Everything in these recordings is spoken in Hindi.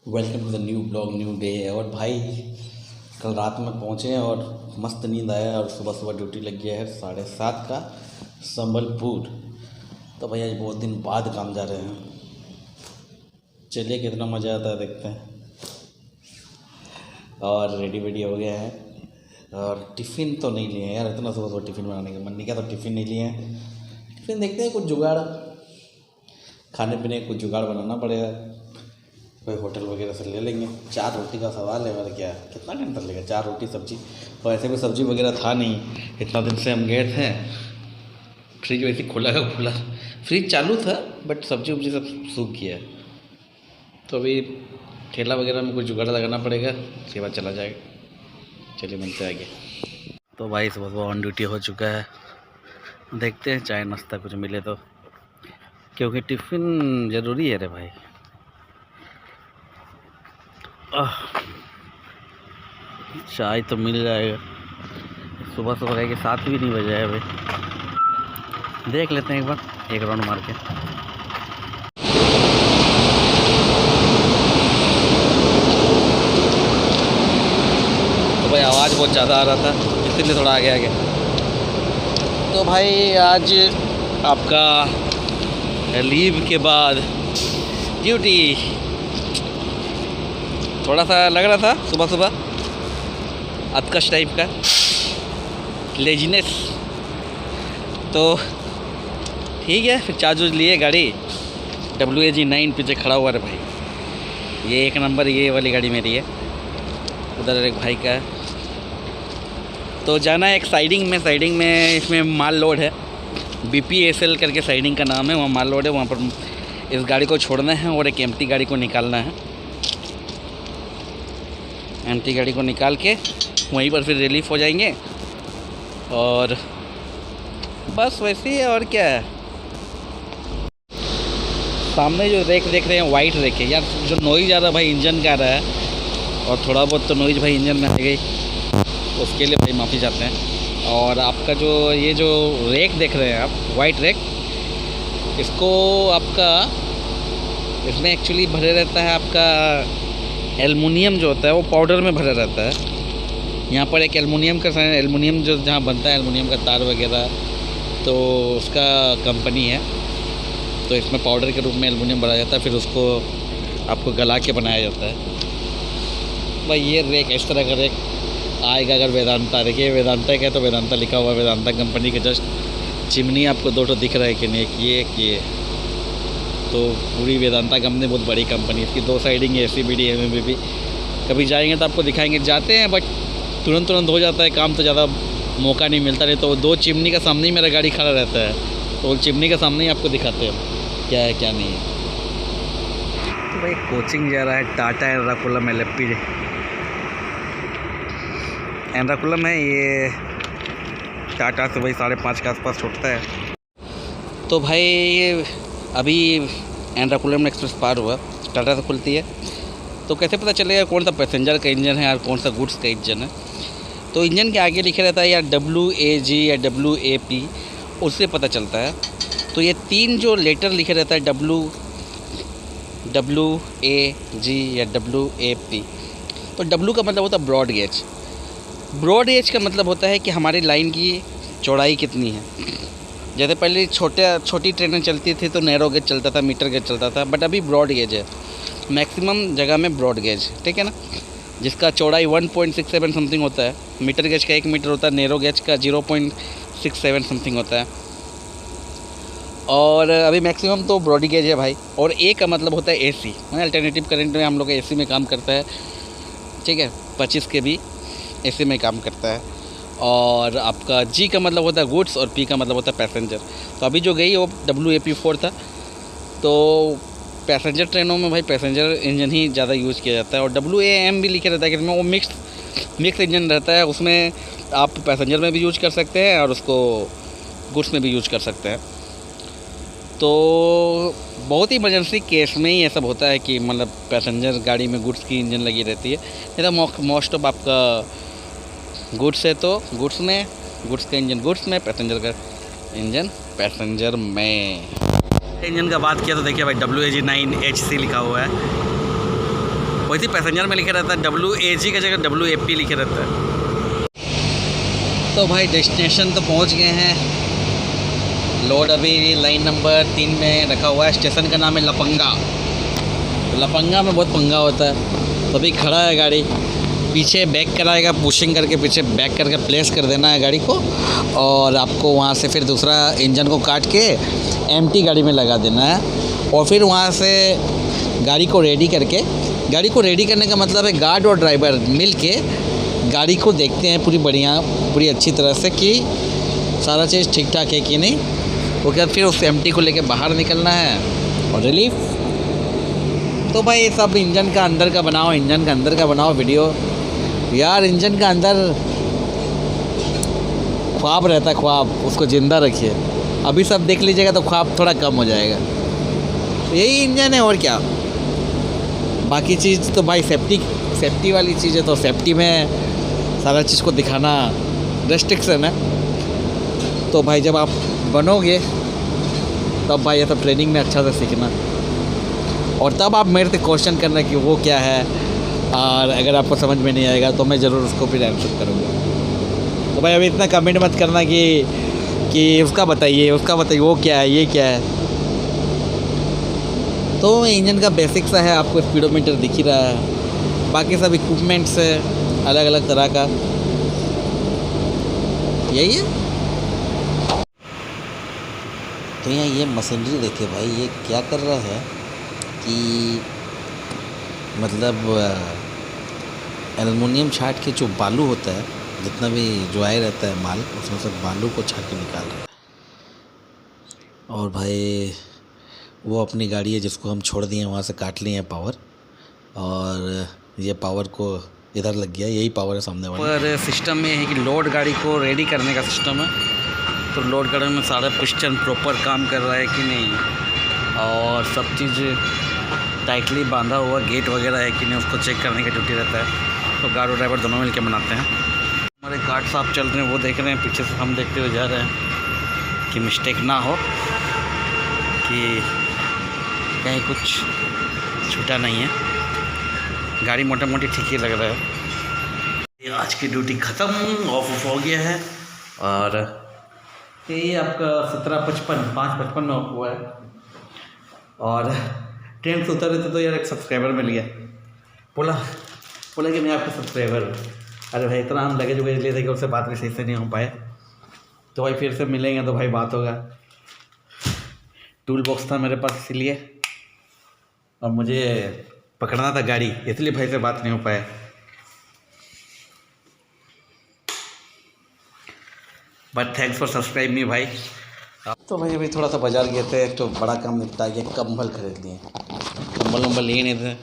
Welcome to the new blog new day. और भाई कल रात में पहुँचे हैं और मस्त नींद आया और सुबह सुबह ड्यूटी लग गया है 7:30 का संबलपुर। तो भाई आज बहुत दिन बाद काम जा रहे हैं। चलिए कितना मज़ा आता है देखते हैं। और रेडी वेडी हो गया है और टिफ़िन तो नहीं लिए हैं यार, इतना सुबह सुबह टिफ़िन बनाने का मन नहीं किया तो टिफ़िन नहीं लिए हैं। टिफ़िन देखते हैं, कुछ जुगाड़ खाने पीने का कुछ जुगाड़ बनाना पड़ेगा, कोई होटल वगैरह से ले लेंगे। 4 रोटी का सवाल है, मतलब क्या कितना घंटा लगेगा 4 रोटी सब्जी। और ऐसे भी सब्जी वगैरह था नहीं, इतना दिन से हम गए थे। फ्रिज वैसे खुला का खुला, फ्रिज चालू था बट सब्जी वब्जी सब सूख गया। तो अभी ठेला वगैरह में कुछ जुगाड़ लगाना पड़ेगा, उसके बाद चला जाएगा। चलिए मिलते हैं आगे। तो भाई सुबह सुबह ऑन ड्यूटी हो चुका है, देखते हैं चाय नाश्ता कुछ मिले तो, क्योंकि टिफ़िन ज़रूरी है रे भाई। चाय तो मिल जाएगा, सुबह सुबह कह के 7 भी नहीं बजे है भाई। देख लेते हैं एक बार, एक राउंड मार के। तो भाई आवाज़ बहुत ज़्यादा आ रहा था, इसलिए थोड़ा आगे आगे। तो भाई आज आपका लीव के बाद ड्यूटी, थोड़ा सा लग रहा था सुबह सुबह अतकश टाइप का लेजीनेस, तो ठीक है। फिर चार्ज लिए गाड़ी WAG9 पीछे खड़ा हुआ है भाई, ये 1 नंबर, ये वाली गाड़ी मेरी है। उधर एक भाई का है, तो जाना है एक साइडिंग में इसमें माल लोड है। BPSL करके साइडिंग का नाम है, वहाँ माल लोड है। वहाँ पर इस गाड़ी को छोड़ना है और एक एम्प्टी गाड़ी को निकालना है। एम्प्टी गाड़ी को निकाल के वहीं पर फिर रिलीफ हो जाएंगे और बस वैसे ही है। और क्या है, सामने जो रेक देख रहे हैं वाइट रेक है यार, जो नॉइज़ आ रहा है भाई इंजन का आ रहा है, और थोड़ा बहुत तो नॉइज़ भाई इंजन में आ गई, उसके लिए भाई माफ़ी चाहते हैं। और आपका जो ये जो रेक देख रहे हैं आप, वाइट रेक, इसको आपका इसमें एक्चुअली भरे रहता है आपका एल्युमिनियम जो होता है, वो पाउडर में भरा रहता है। यहाँ पर एक एल्युमिनियम जो जहाँ बनता है एल्युमिनियम का तार वगैरह, तो उसका कंपनी है। तो इसमें पाउडर के रूप में एल्युमिनियम भरा जाता है, फिर उसको आपको गला के बनाया जाता है भाई। ये रेक इस तरह का रेक आएगा अगर वेदांता, देखिए वेदांता का है तो वेदांता लिखा हुआ है, वेदांता कंपनी के जस्ट चिमनी आपको 2 दिख रहा है कि नहीं, एक ये तो पूरी वेदांता कंपनी बहुत बड़ी कंपनी, इसकी 2 साइडिंग है, SCBD MMBB। कभी जाएंगे तो आपको दिखाएंगे, जाते हैं बट तुरंत हो जाता है काम, तो ज़्यादा मौका नहीं मिलता। नहीं तो 2 चिमनी का सामने ही मेरा गाड़ी खड़ा रहता है, तो वो चिमनी का सामने ही आपको दिखाते हैं क्या है क्या नहीं है। तो भाई कोचिंग जा रहा है टाटा एर्नाकुलम LFP एर्नाकुलम है ये, टाटा से भाई 5:30 के आसपास छूटता है। तो भाई ये अभी एर्नाकुलम एक्सप्रेस पार हुआ, टाटा से खुलती है, तो कैसे पता चलेगा कौन सा पैसेंजर का इंजन है और कौन सा गुड्स का इंजन है। तो इंजन के आगे लिखा रहता है या WAG या WAP, उससे पता चलता है। तो ये 3 जो लेटर लिखे रहता है WAG या WAP, तो W का मतलब होता है ब्रॉड गेज। ब्रॉड गेज का मतलब होता है कि हमारी लाइन की चौड़ाई कितनी है। जैसे पहले छोटी ट्रेनें चलती थी तो नैरो गेज चलता था, मीटर गेज चलता था, बट अभी ब्रॉड गेज है मैक्सिमम जगह में, ब्रॉड गेज, ठीक है ना, जिसका चौड़ाई 1.67 समथिंग होता है। मीटर गेज का 1 मीटर होता है, नैरो गेज का 0.67 समथिंग होता है। और अभी मैक्सिमम तो ब्रॉड गेज है भाई। और A का मतलब होता है AC, अल्टरनेटिव करंट में हम लोग AC में काम करता है, ठीक है। 25 के भी AC में काम करता है। और आपका G का मतलब होता है गुड्स और P का मतलब होता है पैसेंजर। तो अभी जो गई वो WAP4 था। तो पैसेंजर ट्रेनों में भाई पैसेंजर इंजन ही ज़्यादा यूज़ किया जाता है। और WAM भी लिखा रहता है कि इसमें वो मिक्स इंजन रहता है, उसमें आप पैसेंजर में भी यूज कर सकते हैं और उसको गुड्स में भी यूज कर सकते हैं। तो बहुत ही इमरजेंसी केस में ही ये सब होता है कि मतलब पैसेंजर गाड़ी में गुड्स की इंजन लगी रहती है। नहीं तो मोस्ट ऑफ आपका गुड्स है तो गुड्स का इंजन गुड्स में, पैसेंजर का इंजन पैसेंजर में। इंजन का बात किया तो देखिए भाई WAG9HC लिखा हुआ है। वैसे पैसेंजर में लिखा रहता है WAG का जगह WAP लिखे रहता है। तो भाई डेस्टिनेशन तो पहुंच गए हैं। लोड अभी लाइन नंबर 3 में रखा हुआ है। स्टेशन का नाम है लपंगा। लपंगा में बहुत पंगा होता है। तो अभी खड़ा है गाड़ी, पीछे बैक कराएगा, पुशिंग करके पीछे बैक करके प्लेस कर देना है गाड़ी को, और आपको वहाँ से फिर दूसरा इंजन को काट के एम्प्टी गाड़ी में लगा देना है। और फिर वहाँ से गाड़ी को रेडी करके, गाड़ी को रेडी करने का मतलब है गार्ड और ड्राइवर मिल के गाड़ी को देखते हैं पूरी बढ़िया, पूरी अच्छी तरह से कि सारा चीज़ ठीक ठाक है कि नहीं। उसके बाद फिर उस एम्प्टी को लेके बाहर निकलना है और रिलीफ। तो भाई सब इंजन का अंदर का बनाओ, इंजन का अंदर का बनाओ वीडियो यार। इंजन का अंदर ख्वाब रहता है, ख्वाब, उसको ज़िंदा रखिए। अभी सब देख लीजिएगा तो ख्वाब थोड़ा कम हो जाएगा। तो यही इंजन है और क्या। बाकी चीज़ तो भाई सेफ्टी वाली चीज़ है, तो सेफ्टी में सारा चीज़ को दिखाना रेस्ट्रिक्शन है। तो भाई जब आप बनोगे तब भाई ये सब ट्रेनिंग में अच्छा से सीखना, और तब आप मेरे से क्वेश्चन करना कि वो क्या है, और अगर आपको समझ में नहीं आएगा तो मैं ज़रूर उसको फिर आंसर करूँगा। तो भाई अभी इतना कमेंट मत करना कि उसका बताइए वो क्या है, ये क्या है। तो इंजन का बेसिक सा है, आपको स्पीडोमीटर दिख ही रहा है। बाकी सब इक्विपमेंट्स है अलग अलग तरह का, यही है। तो यहाँ ये मशीनरी देखिए भाई, ये क्या कर रहा है कि मतलब एल्युमिनियम छाट के जो बालू होता है, जितना भी जो आए रहता है माल, उसमें से बालू को छाट के निकाल रहा है। और भाई वो अपनी गाड़ी है जिसको हम छोड़ दिए, वहाँ से काट लिए हैं पावर, और ये पावर को इधर लग गया, यही पावर है सामने वाला। पर सिस्टम में है कि लोड गाड़ी को रेडी करने का सिस्टम है। तो लोड गाड़ी में सारा पिस्टन प्रॉपर काम कर रहा है कि नहीं, और सब चीज़ टाइटली बांधा हुआ गेट वगैरह है कि नहीं, उसको चेक करने का ड्यूटी रहता है। तो गार्ड और ड्राइवर दोनों मिलकर बनाते हैं। हमारे गार्ड साहब चल रहे हैं, वो देख रहे हैं, पीछे से हम देखते हुए जा रहे हैं कि मिस्टेक ना हो, कि कहीं कुछ छूटा नहीं है। गाड़ी मोटा मोटी ठीक ही लग रहा है। आज की ड्यूटी ख़त्म, ऑफ हो गया है। और ये आपका 5:55 में हुआ है। और ट्रेन से उतर रहे थे तो यार एक सब्सक्राइबर मिल गया, बोला कि मैं आपका सब्सक्राइबर हूँ। अरे भाई इतना हम लगेज वगैरह लिए थे कि उससे बात भी सही से नहीं हो पाए। तो भाई फिर से मिलेंगे तो भाई बात होगा। टूल बॉक्स था मेरे पास इसीलिए, और मुझे पकड़ना था गाड़ी, इसलिए भाई से बात नहीं हो पाया। बट थैंक्स फॉर सब्सक्राइब मी भाई। तो भाई अभी थोड़ा सा बाज़ार गए थे, तो बड़ा काम निपटा के कंबल खरीद लिए। कंबल लिए नहीं थे,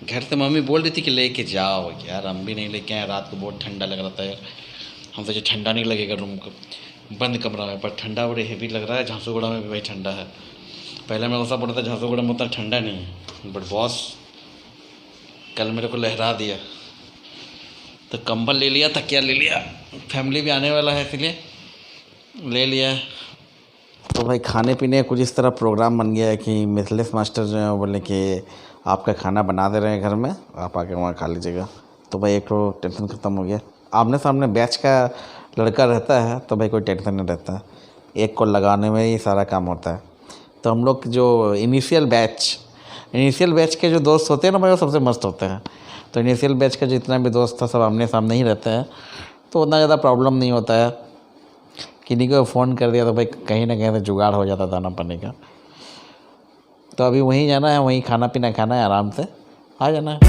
घर से मम्मी बोल रही थी कि लेके जाओ यार, हम भी नहीं लेके आए। रात को बहुत ठंडा लग रहा था यार, हम सोचे ठंडा नहीं लगेगा रूम को, बंद कमरा है, पर ठंडा बड़े हेवी लग रहा है। झांसूगुड़ा में भी भाई ठंडा है। पहले मैं ऐसा पड़ा था झांसूगुड़ा में उतना ठंडा नहीं है, बट बॉस कल मेरे को लहरा दिया। तो कंबल ले लिया, तकिया ले लिया, फैमिली भी आने वाला है इसलिए ले लिया। तो भाई खाने पीने कुछ इस तरह प्रोग्राम बन गया है कि मिथिलेश मास्टर जो है बोले कि आपका खाना बना दे रहे हैं घर में, आप आके वहाँ खा लीजिएगा। तो भाई एक तो टेंशन ख़त्म हो गया। आमने सामने बैच का लड़का रहता है तो भाई कोई टेंशन नहीं रहता है, एक को लगाने में ही सारा काम होता है। तो हम लोग जो इनिशियल बैच के जो दोस्त होते हैं ना भाई, वो सबसे मस्त होते हैं। तो इनिशियल बैच का जितना भी दोस्त था सब आमने सामने ही रहते हैं, तो उतना ज़्यादा प्रॉब्लम नहीं होता है। किन्हीं को फ़ोन कर दिया तो भाई कहीं ना कहीं से जुगाड़ हो जाता दाना पानी का। तो अभी वहीं जाना है, वहीं खाना पीना खाना है, आराम से आ जाना है।